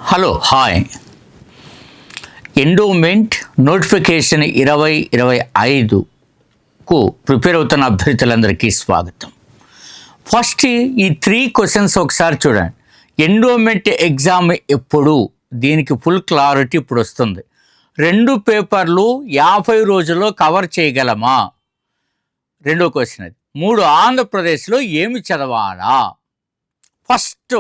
Hello hi. Endowment notification 2025కు prepare అవుతున్న అభ్యర్థులందరికీ స్వాగతం. ఫస్ట్ ఈ 3 క్వశ్చన్స్ ఒకసారి చూడండి. ఎండోమెంట్ ఎగ్జామ్ ఎప్పుడు, దీనికి ఫుల్ క్లారిటీ ఇప్పుడు వస్తుంది. 2 పేపర్లు 50 రోజుల్లో కవర్ చేయగలమా? రెండో క్వశ్చన్ అది. 3 ఆంధ్రప్రదేశ్లో ఏమి చదవాలా? ఫస్ట్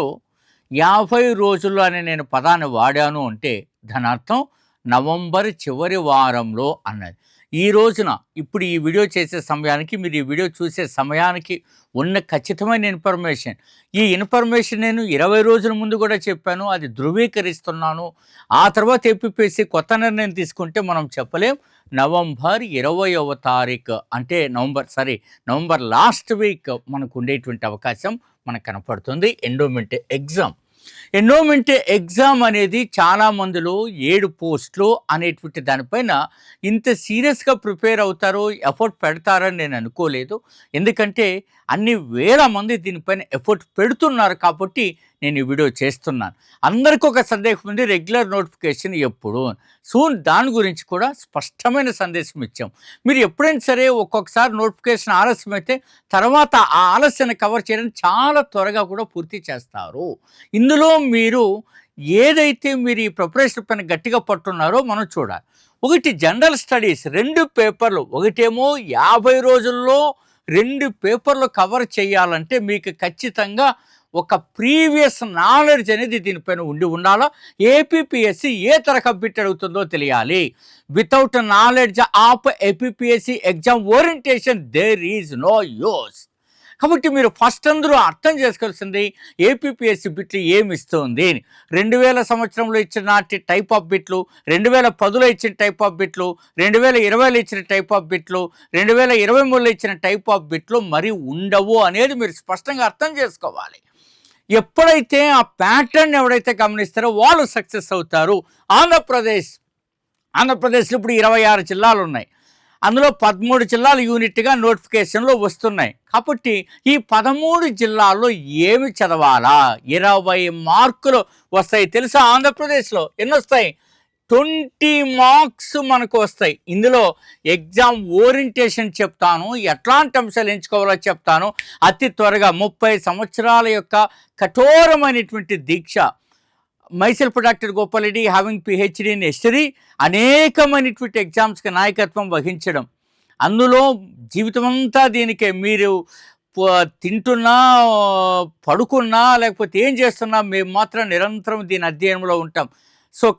50 రోజుల్లో అని నేను పదాన్ని వాడాను అంటే దాని అర్థం నవంబర్ చివరి వారంలో అన్నది. ఈ రోజున ఇప్పుడు ఈ వీడియో చేసే సమయానికి, మీరు ఈ వీడియో చూసే సమయానికి ఉన్న ఖచ్చితమైన ఇన్ఫర్మేషన్. ఈ ఇన్ఫర్మేషన్ నేను 20 రోజుల ముందు కూడా చెప్పాను, అది ధృవీకరిస్తున్నాను. ఆ తర్వాత ఏపీపీఎస్సీ కొత్త నిర్ణయం తీసుకుంటే మనం చెప్పలేం. నవంబర్ 20వ తారీఖు అంటే నవంబర్ లాస్ట్ వీక్ మనకు ఉండేటువంటి అవకాశం మనకు కనపడుతుంది. ఎండోమెంట్ ఎగ్జామ్ అనేది చాలామందిలో 7 పోస్టులు అనేటువంటి దానిపైన ఇంత సీరియస్గా ప్రిపేర్ అవుతారో, ఎఫర్ట్ పెడతారని నేను అనుకోలేదు. ఎందుకంటే అన్ని వేల మంది దీనిపైన ఎఫర్ట్ పెడుతున్నారు కాబట్టి నేను ఈ వీడియో చేస్తున్నాను. అందరికీ ఒక సందేహం ఉంది, రెగ్యులర్ నోటిఫికేషన్ ఎప్పుడు. దాని గురించి కూడా స్పష్టమైన సందేశం ఇచ్చాం. మీరు ఎప్పుడైనా సరే ఒక్కొక్కసారి నోటిఫికేషన్ ఆలస్యం అయితే తర్వాత ఆ ఆలస్యాన్ని కవర్ చేయడానికి చాలా త్వరగా కూడా పూర్తి చేస్తారు. ఇందులో మీరు ఏదైతే మీరు ఈ ప్రిపరేషన్ పైన గట్టిగా పట్టున్నారో మనం చూడాలి. ఒకటి జనరల్ స్టడీస్ 2 పేపర్లు, ఒకటేమో 50 రోజుల్లో 2 పేపర్లు కవర్ చేయాలంటే మీకు ఖచ్చితంగా ఒక ప్రీవియస్ నాలెడ్జ్ అనేది దీనిపైన ఉండాలా. ఏపీపీఎస్సీ ఏ తరహా బిట్ అడుగుతుందో తెలియాలి. Without knowledge of APPSC exam orientation there is no use. కాబట్టి మీరు ఫస్ట్ అందరూ అర్థం చేసుకోవాల్సింది ఏపీపీఎస్సీ బిట్లు ఏమి ఇస్తుంది. 2000 సంవత్సరంలో ఇచ్చిన టైప్ ఆఫ్ బిట్లు, 2010లో ఇచ్చిన టైప్ ఆఫ్ బిట్లు, 2020లో ఇచ్చిన టైప్ ఆఫ్ బిట్లు, 2023లో ఇచ్చిన టైప్ ఆఫ్ బిట్లు మరి ఉండవు అనేది మీరు స్పష్టంగా అర్థం చేసుకోవాలి. ఎప్పుడైతే ఆ ప్యాటర్న్ ఎవరైతే గమనిస్తారో వాళ్ళు సక్సెస్ అవుతారు. ఆంధ్రప్రదేశ్లో ఇప్పుడు 26 జిల్లాలు ఉన్నాయి. అందులో 13 జిల్లాలు యూనిట్గా నోటిఫికేషన్లో వస్తున్నాయి. కాబట్టి ఈ 13 జిల్లాల్లో ఏమి చదవాలా? 20 మార్కులు వస్తాయి. తెలుసా ఆంధ్రప్రదేశ్లో ఎన్ని వస్తాయి? 20 మార్క్స్ మనకు వస్తాయి. ఇందులో ఎగ్జామ్ ఓరియంటేషన్ చెప్తాను, ఎట్లాంటి అంశాలు ఎంచుకోవాలో చెప్తాను. అతి త్వరగా 30 సంవత్సరాల యొక్క కఠోరమైనటువంటి దీక్ష, myself doctor Gopal Reddy having PhD in history, అనేకమైనటువంటి ఎగ్జామ్స్కి నాయకత్వం వహించడం. అందులో జీవితం అంతా దీనికే, మీరు తింటున్నా, పడుకున్నా, లేకపోతే ఏం చేస్తున్నా మేము మాత్రం నిరంతరం దీని అధ్యయనంలో ఉంటాం.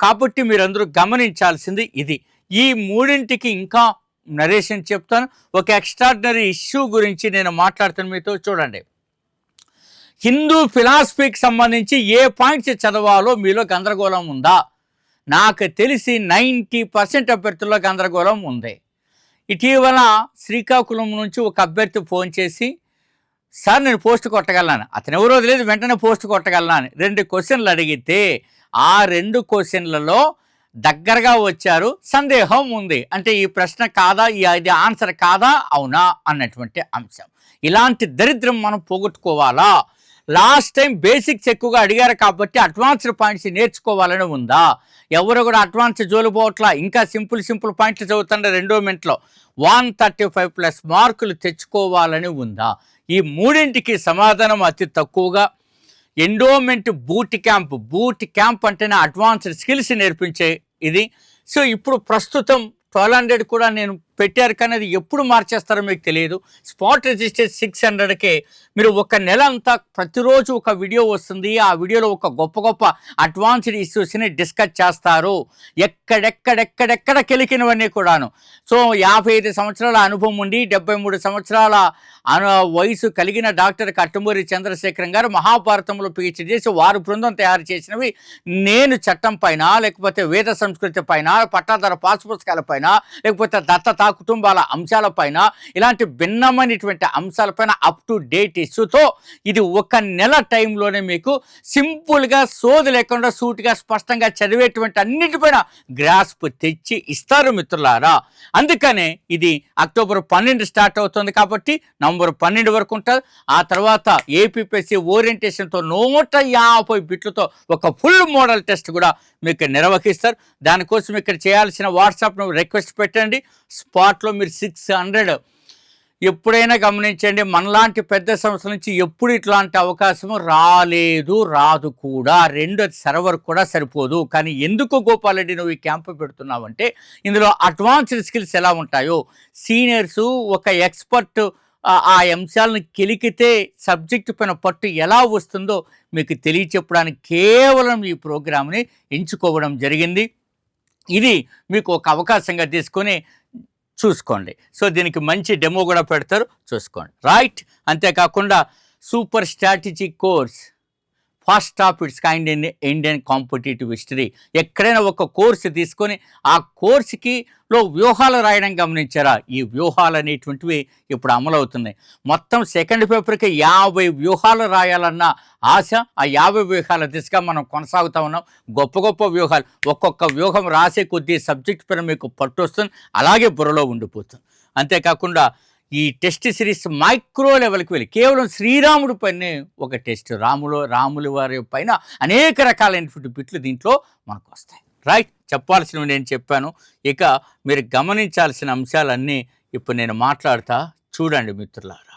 కాబట్టి మీరందరూ గమనించాల్సింది ఇది. ఈ 3ంటికి ఇంకా నరేషన్ చెప్తాను. ఒక ఎక్స్ట్రాడినరీ ఇష్యూ గురించి నేను మాట్లాడుతాను మీతో. చూడండి, హిందూ ఫిలాసఫీకి సంబంధించి ఏ పాయింట్స్ చదవాలో మీలో గందరగోళం ఉందా? నాకు తెలిసి 90% అభ్యర్థుల్లో గందరగోళం ఉంది. ఇటీవల శ్రీకాకుళం నుంచి ఒక అభ్యర్థి ఫోన్ చేసి, సార్ నేను పోస్ట్ కొట్టగలను, అతను ఎవరో తెలియదు, వెంటనే పోస్ట్ కొట్టగలనా అని 2 క్వశ్చన్లు అడిగితే ఆ 2 క్వశ్చన్లలో దగ్గరగా వచ్చారు. సందేహం ఉంది అంటే ఈ ప్రశ్న కాదా, ఇది ఆన్సర్ కాదా, అవునా అన్నటువంటి అంశం. ఇలాంటి దరిద్రం మనం పోగొట్టుకోవాలా? లాస్ట్ టైం బేసిక్స్ ఎక్కువగా అడిగారు కాబట్టి అడ్వాన్స్డ్ పాయింట్స్ నేర్చుకోవాలని ఉందా? ఎవరు కూడా అడ్వాన్స్ జోలిపోవట్లా, ఇంకా సింపుల్ పాయింట్లు చదువుతుండే. ఎండోమెంట్లో 135+ మార్కులు తెచ్చుకోవాలని ఉందా? ఈ 3ంటికి సమాధానం అతి తక్కువగా ఎండోమెంట్ బూట్ క్యాంప్ అంటేనే అడ్వాన్స్డ్ స్కిల్స్ నేర్పించే ఇది. ఇప్పుడు ప్రస్తుతం 1200 కూడా నేను పెట్టారు, కానీ అది ఎప్పుడు మార్చేస్తారో మీకు తెలియదు. స్పాట్ రిజిస్టర్ 600కే మీరు ఒక నెల అంతా ప్రతిరోజు ఒక వీడియో వస్తుంది. ఆ వీడియోలో ఒక గొప్ప అడ్వాన్స్డ్ ఇష్యూస్ని డిస్కస్ చేస్తారు. ఎక్కడెక్కడ కెలికినవన్నీ కూడాను. 55 సంవత్సరాల అనుభవం ఉండి 73 సంవత్సరాల వయసు కలిగిన డాక్టర్ కట్టమూరి చంద్రశేఖరం గారు మహాభారతంలో పిహెచ్డి చేసి వారు బృందం తయారు చేసినవి నేను చట్టం పైన, లేకపోతే వేద సంస్కృతి పైన, పట్టాదార పాస్ పుస్తకాల పైన, లేకపోతే దత్తత కుటుంబాల అంశాలపైన, ఇలాంటి భిన్నమైనటువంటి అంశాలపైన అప్ టు డేట్ ఇష్యూతో ఇది ఒక నెల టైంలోనే మీకు సింపుల్గా సోది లేకుండా సూటిగా స్పష్టంగా చదివేటువంటి అన్నిటిపైన గ్రాస్ప్ తెచ్చి ఇస్తారు మిత్రులారా. అందుకనే ఇది అక్టోబర్ 12 స్టార్ట్ అవుతుంది కాబట్టి నవంబర్ 12 వరకు ఉంటుంది. ఆ తర్వాత ఏపీపీఎస్సీ ఓరియంటేషన్తో 150 బిట్లతో ఒక ఫుల్ మోడల్ టెస్ట్ కూడా మీకు నిర్వహిస్తారు. దానికోసం ఇక్కడ చేయాల్సిన వాట్సాప్ను రిక్వెస్ట్ పెట్టండి. స్పాట్లో మీరు 600. ఎప్పుడైనా గమనించండి, మనలాంటి పెద్ద సంస్థల నుంచి ఎప్పుడు ఇట్లాంటి అవకాశము రాలేదు, రాదు కూడా. రెండోది సర్వర్ కూడా సరిపోదు. కానీ ఎందుకు గోపాల్ రెడ్డి నువ్వు ఈ క్యాంపు పెడుతున్నావంటే ఇందులో అడ్వాన్స్డ్ స్కిల్స్ ఎలా ఉంటాయో, సీనియర్సు ఒక ఎక్స్పర్ట్ ఆ అంశాలను కెలికితే సబ్జెక్టు పైన పట్టు ఎలా వస్తుందో మీకు తెలియచెప్పడానికి కేవలం ఈ ప్రోగ్రామ్ని ఎంచుకోవడం జరిగింది. ఇది మీకు ఒక అవకాశంగా తీసుకొని చూసుకోండి. సో దీనికి మంచి డెమో కూడా పెడతారు, చూసుకోండి. రైట్. అంతేకాకుండా super strategic course, first of it's kind in Indian competitive history. ఎక్కడైనా ఒక కోర్సు తీసుకొని ఆ కోర్సుకి వ్యూహాలు రాయడం గమనించారా? ఈ వ్యూహాలు అనేటువంటివి ఇప్పుడు అమలవుతున్నాయి. మొత్తం సెకండ్ పేపర్కి 50 వ్యూహాలు రాయాలన్న ఆశ, ఆ 50 వ్యూహాల దిశగా మనం కొనసాగుతూ ఉన్నాం. గొప్ప గొప్ప వ్యూహాలు, ఒక్కొక్క వ్యూహం రాసే కొద్దీ సబ్జెక్ట్ పైన మీకు పట్టు వస్తుంది, అలాగే బుర్రలో ఉండిపోతుంది. అంతేకాకుండా ఈ టెస్ట్ సిరీస్ మైక్రో లెవెల్కి వెళ్ళి కేవలం శ్రీరాముడి పైన ఒక టెస్ట్, రాముల వారి పైన అనేక రకాలైనటువంటి బిట్లు దీంట్లో మనకు వస్తాయి. రైట్. చెప్పాల్సినవి నేను చెప్పాను. ఇక మీరు గమనించాల్సిన అంశాలన్నీ ఇప్పుడు నేను మాట్లాడతా, చూడండి మిత్రులారా.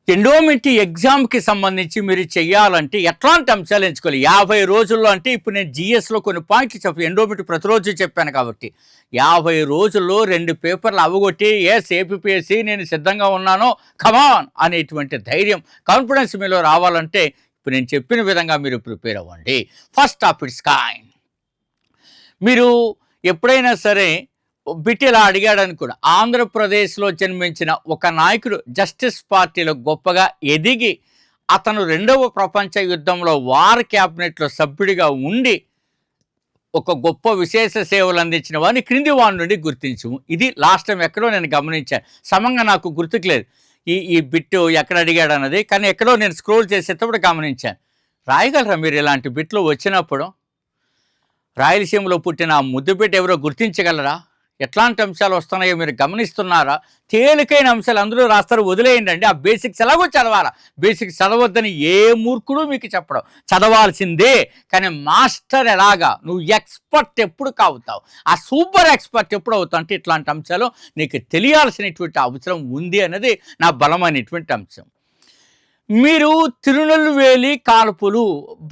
ఎండోమెంట్ ఎగ్జామ్కి సంబంధించి మీరు చేయాలంటే ఎట్లాంటి అంశాలు ఎంచుకోవాలి? 50 రోజుల్లో అంటే ఇప్పుడు నేను జిఎస్లో కొన్ని పాయింట్లు చెప్పాను, ఎండోమెంట్ ప్రతిరోజు చెప్పాను కాబట్టి 50 రోజుల్లో 2 పేపర్లు అవగొట్టి ఏపీపీఎస్సీ నేను సిద్ధంగా ఉన్నాను, కమాన్ అనేటువంటి ధైర్యం, కాన్ఫిడెన్స్ మీలో రావాలంటే ఇప్పుడు నేను చెప్పిన విధంగా మీరు ప్రిపేర్ అవ్వండి. First of it's kind. మీరు ఎప్పుడైనా సరే బిట్ ఇలా అడిగాడని కూడా, ఆంధ్రప్రదేశ్లో జన్మించిన ఒక నాయకుడు జస్టిస్ పార్టీలో గొప్పగా ఎదిగి అతను 2వ ప్రపంచ యుద్ధంలో వార్ క్యాబినెట్లో సభ్యుడిగా ఉండి ఒక గొప్ప విశేష సేవలు అందించిన వాడిని క్రింది వాడి నుండి గుర్తించము. ఇది లాస్ట్ టైం ఎక్కడో నేను గమనించాను, సమంగా నాకు గుర్తుకు లేదు ఈ బిట్టు ఎక్కడ అడిగాడు అన్నది, కానీ ఎక్కడో నేను స్క్రోల్ చేసేటప్పుడు గమనించాను. రాయగలరా మీరు ఇలాంటి బిట్లు వచ్చినప్పుడు? రాయలసీమలో పుట్టిన ముద్దుబిడ్డ ఎవరో గుర్తించగలరా? ఎట్లాంటి అంశాలు వస్తున్నాయో మీరు గమనిస్తున్నారా? తేలికైన అంశాలు అందరూ రాస్తారు, వదిలేయండి. ఆ బేసిక్స్ ఎలాగో చదవాలా. బేసిక్స్ చదవద్దని ఏ మూర్ఖుడు మీకు చెప్పడం, చదవాల్సిందే. కానీ మాస్టర్ ఎలాగా, నువ్వు ఎక్స్పర్ట్ ఎప్పుడు కావుతావు, ఆ సూపర్ ఎక్స్పర్ట్ ఎప్పుడు అవుతావు అంటే ఇట్లాంటి అంశాలు నీకు తెలియాల్సినటువంటి అవసరం ఉంది అనేది నా బలమైనటువంటి అంశం. మీరు తిరునెల్వేలి కాల్పులు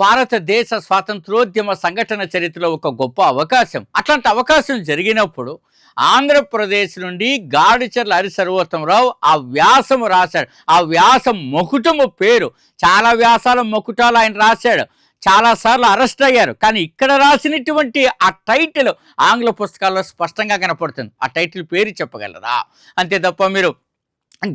భారతదేశ స్వాతంత్రోద్యమ సంఘటన చరిత్రలో ఒక గొప్ప అవకాశం. అట్లాంటి అవకాశం జరిగినప్పుడు ఆంధ్రప్రదేశ్ నుండి గాడిచర్ల హరి సర్వోత్తమరావు ఆ వ్యాసము రాశాడు. ఆ వ్యాసం మొకుటము పేరు. చాలా వ్యాసాల మొకుటాలు ఆయన రాశాడు, చాలాసార్లు అరెస్ట్ అయ్యారు. కానీ ఇక్కడ రాసినటువంటి ఆ టైటిల్ ఆంగ్ల పుస్తకాల్లో స్పష్టంగా కనపడుతుంది. ఆ టైటిల్ పేరు చెప్పగలరా? అంతే తప్ప మీరు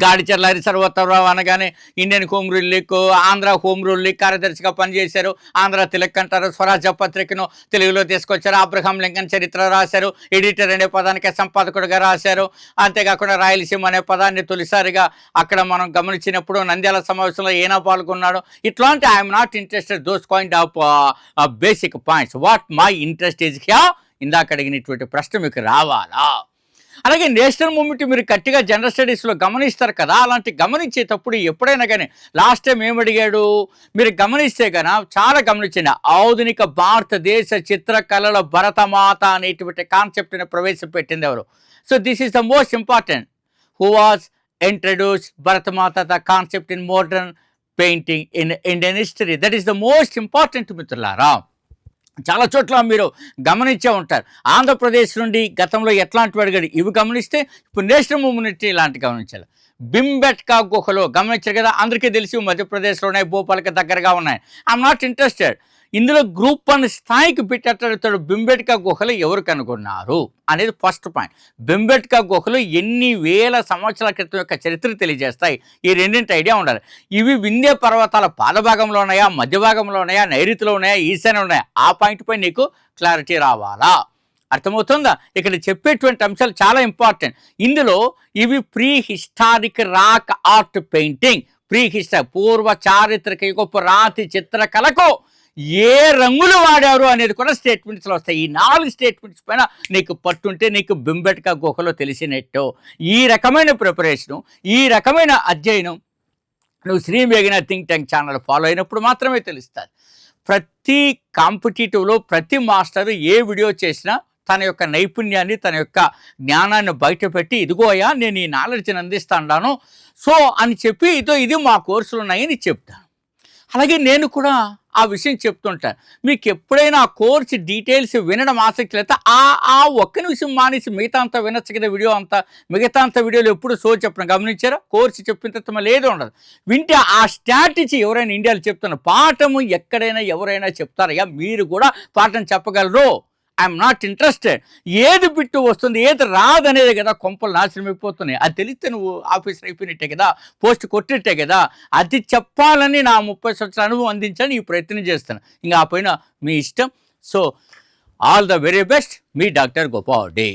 గాడిచర్ల హరి సర్వోత్తమరావు అనగానే Indian home rule league, Andhra home rule league కార్యదర్శిగా పనిచేశారు. ఆంధ్ర తిలక్ అంటారు. స్వరాజ్య పత్రికను తెలుగులో తీసుకొచ్చారు. అబ్రహాం లింకన్ చరిత్ర రాశారు. ఎడిటర్ అనే పదానికి సంపాదకుడిగా రాశారు. అంతేకాకుండా రాయలసీమ అనే పదాన్ని తొలిసారిగా అక్కడ మనం గమనించినప్పుడు నంద్యాల సమావేశంలో ఈయన పాల్గొన్నాడు. ఇట్లాంటి I'm not interested those kind of basic points. What my interest is here. ఇందాక అడిగినటువంటి ప్రశ్న మీకు రావాలా? అలాగే నేషనల్ మూవ్మెంట్ మీరు గట్టిగా జనరల్ స్టడీస్లో గమనిస్తారు కదా, అలాంటి గమనించేటప్పుడు ఎప్పుడైనా కానీ లాస్ట్ టైం ఏమడిగాడు మీరు గమనిస్తే కన్నా చాలా గమనించండి. ఆధునిక భారతదేశ చిత్రకళల భరతమాత అనేటువంటి కాన్సెప్ట్ని ప్రవేశపెట్టింది ఎవరు? So this is the most important. Who was introduce Bharatmata the concept in modern painting in Indian history. That is the most important మిత్రులారా. చాలా చోట్ల మీరు గమనించే ఉంటారు. ఆంధ్రప్రదేశ్ నుండి గతంలో ఎట్లాంటివి అడిగాడు ఇవి గమనిస్తే ఇప్పుడు నేషనల్ మూవ్మెంట్ ఇలాంటి గమనించాలి. భింబెట్కా గుహలో గమనించారు కదా, అందరికీ తెలిసి మధ్యప్రదేశ్లో ఉన్నాయి, భోపాల్కి దగ్గరగా ఉన్నాయి. I'm not interested. ఇందులో గ్రూప్ 1 స్థాయికి పెట్టేటాడు. భింబెట్కా గుహలు ఎవరు కనుగొన్నారు అనేది ఫస్ట్ పాయింట్. భింబెట్కా గుహలు ఎన్ని వేల సంవత్సరాల క్రితం యొక్క చరిత్ర తెలియజేస్తాయి. ఈ రెండింటి ఐడియా ఉండాలి. ఇవి వింధ్య పర్వతాల పాదభాగంలో ఉన్నాయా, మధ్య భాగంలో ఉన్నాయా, నైరుతిలో ఉన్నాయా, ఈశాన్యంలో ఉన్నాయా, ఆ పాయింట్ పై నీకు క్లారిటీ రావాలా. అర్థమవుతుందా? ఇక్కడ చెప్పేటువంటి అంశాలు చాలా ఇంపార్టెంట్. ఇందులో ఇవి pre historic rock art painting, pre historic పూర్వ చారిత్రక యుగపు రాతి చిత్రకళకు ఏ రంగులు వాడారు అనేది కూడా స్టేట్మెంట్స్లో వస్తాయి. ఈ 4 స్టేట్మెంట్స్ పైన నీకు పట్టుంటే నీకు బింబెట్కా గుహలో తెలిసినట్టు. ఈ రకమైన ప్రిపరేషను, ఈ రకమైన అధ్యయనం నువ్వు శ్రీ మేఘన థింక్ ట్యాంక్ ఛానల్ ఫాలో అయినప్పుడు మాత్రమే తెలుస్తుంది. ప్రతి కాంపిటేటివ్లో ప్రతి మాస్టర్ ఏ వీడియో చేసినా తన యొక్క నైపుణ్యాన్ని, తన యొక్క జ్ఞానాన్ని బయటపెట్టి, ఇదిగోయా నేను ఈ నాలెడ్జ్ని అందిస్తాను సో అని చెప్పి ఇది మా కోర్సులు ఉన్నాయని చెప్తాను. అలాగే నేను కూడా ఆ విషయం చెప్తుంటాను. మీకు ఎప్పుడైనా ఆ కోర్సు డీటెయిల్స్ వినడం ఆసక్తి లేదా ఆ ఒక్క నిమిషం మానేసి మిగతా అంతా వినొచ్చు కదా, వీడియో అంతా. మిగతా అంతా వీడియోలో ఎప్పుడు చెప్పడం గమనించారా? కోర్సు చెప్పిన తర్వాత మళ్ళీ ఏదో ఉండదు. వింటే ఆ స్ట్రాటజీ ఎవరైనా ఇండియాలో చెప్తున్నారు. పాఠము ఎక్కడైనా ఎవరైనా చెప్తారయ్యా, మీరు కూడా పాఠం చెప్పగలరు. I'm not interested. ఏది బిట్టు వస్తుంది, ఏది రాదనేది కదా కొంపలు నాశనం అయిపోతున్నాయి. అది తెలిస్తే నువ్వు ఆఫీసర్ అయిపోయినట్టే కదా, పోస్ట్ కొట్టినట్టే కదా. అది చెప్పాలని నా 30 సంవత్సరాల అనుభవం అందించాలని ఈ ప్రయత్నం చేస్తాను. ఇంకా ఆ పైన మీ ఇష్టం. So all the very best, me doctor Gopal day.